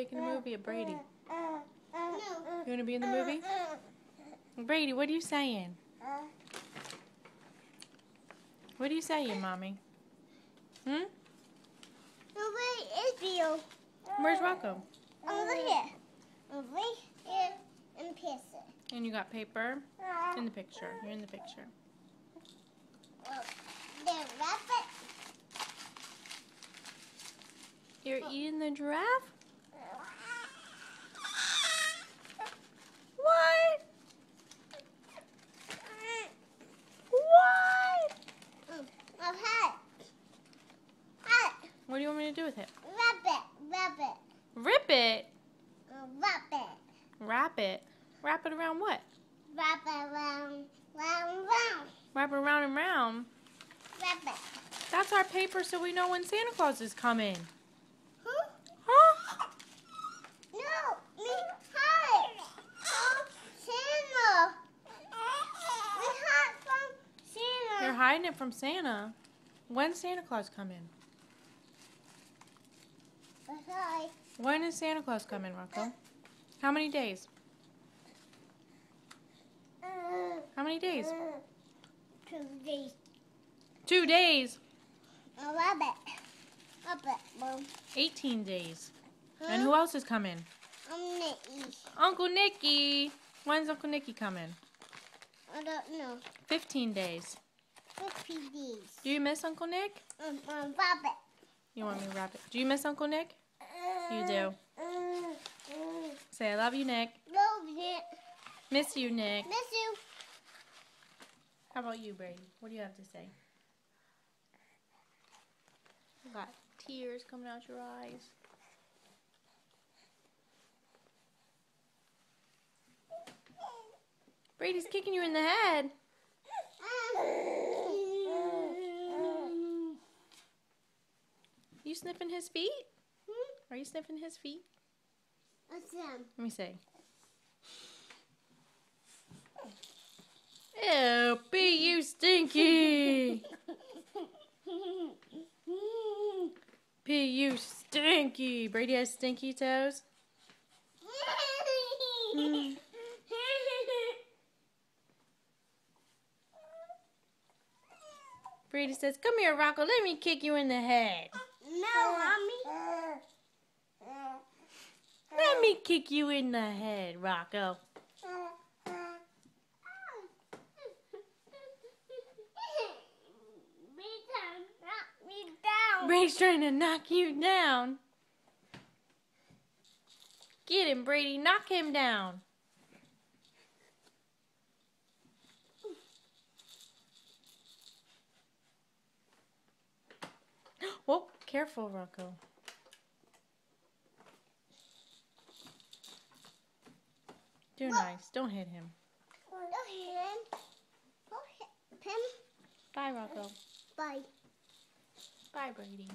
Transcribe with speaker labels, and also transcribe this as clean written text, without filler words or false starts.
Speaker 1: taking a movie at Brady?
Speaker 2: No.
Speaker 1: You want to be in the movie? Brady, what are you saying? What are you saying, Mommy? Hmm?
Speaker 2: Where is you?
Speaker 1: Where's Rocco?
Speaker 2: Over here. Over here and pieces.
Speaker 1: And you got paper? In the picture. You're in the picture.
Speaker 2: The rabbit.
Speaker 1: You're eating the giraffe? What? What?
Speaker 2: Hat.
Speaker 1: What do you want me to do with it?
Speaker 2: Rabbit.
Speaker 1: Rip it?
Speaker 2: Rabbit.
Speaker 1: Wrap it? Wrap it around what?
Speaker 2: Rabbit round.
Speaker 1: Wrap it around and round?
Speaker 2: Rabbit.
Speaker 1: That's our paper so we know when Santa Claus is coming.
Speaker 2: Huh?
Speaker 1: Huh?
Speaker 2: No, me hide. Santa. We hide from Santa.
Speaker 1: You're hiding it from Santa. When's Santa Claus coming?
Speaker 2: Hi.
Speaker 1: When is Santa Claus coming, Rocco? How many days? How many days?
Speaker 2: 2 days.
Speaker 1: 2 days.
Speaker 2: A rabbit. Mom.
Speaker 1: 18 days. And who else is coming?
Speaker 2: Nicky.
Speaker 1: Uncle Nicky. When's Uncle Nicky coming?
Speaker 2: I don't know.
Speaker 1: 15 days.
Speaker 2: 50 days.
Speaker 1: Do you miss Uncle Nick?
Speaker 2: Rabbit.
Speaker 1: You want me to wrap it? Do you miss Uncle Nick? You do. Say, I love you, Nick.
Speaker 2: Love it.
Speaker 1: Miss you, Nick.
Speaker 2: Miss you.
Speaker 1: How about you, Brady? What do you have to say? You got tears coming out your eyes. Brady's kicking you in the head. You sniffing his feet? Are you sniffing his feet?
Speaker 2: What's them?
Speaker 1: Let me see. Ew, be you stinky. Be you stinky. Brady has stinky toes. Brady says, come here, Rocco. Let me kick you in the head.
Speaker 2: No, Mommy.
Speaker 1: Let me kick you in the head, Rocco. Brady's trying to knock you down. Get him, Brady. Knock him down. Whoa, careful, Rocco. Do nice. Don't hit him.
Speaker 2: Don't hit him. Don't hit him.
Speaker 1: Bye, Rocco.
Speaker 2: Bye.
Speaker 1: Bye, Brady.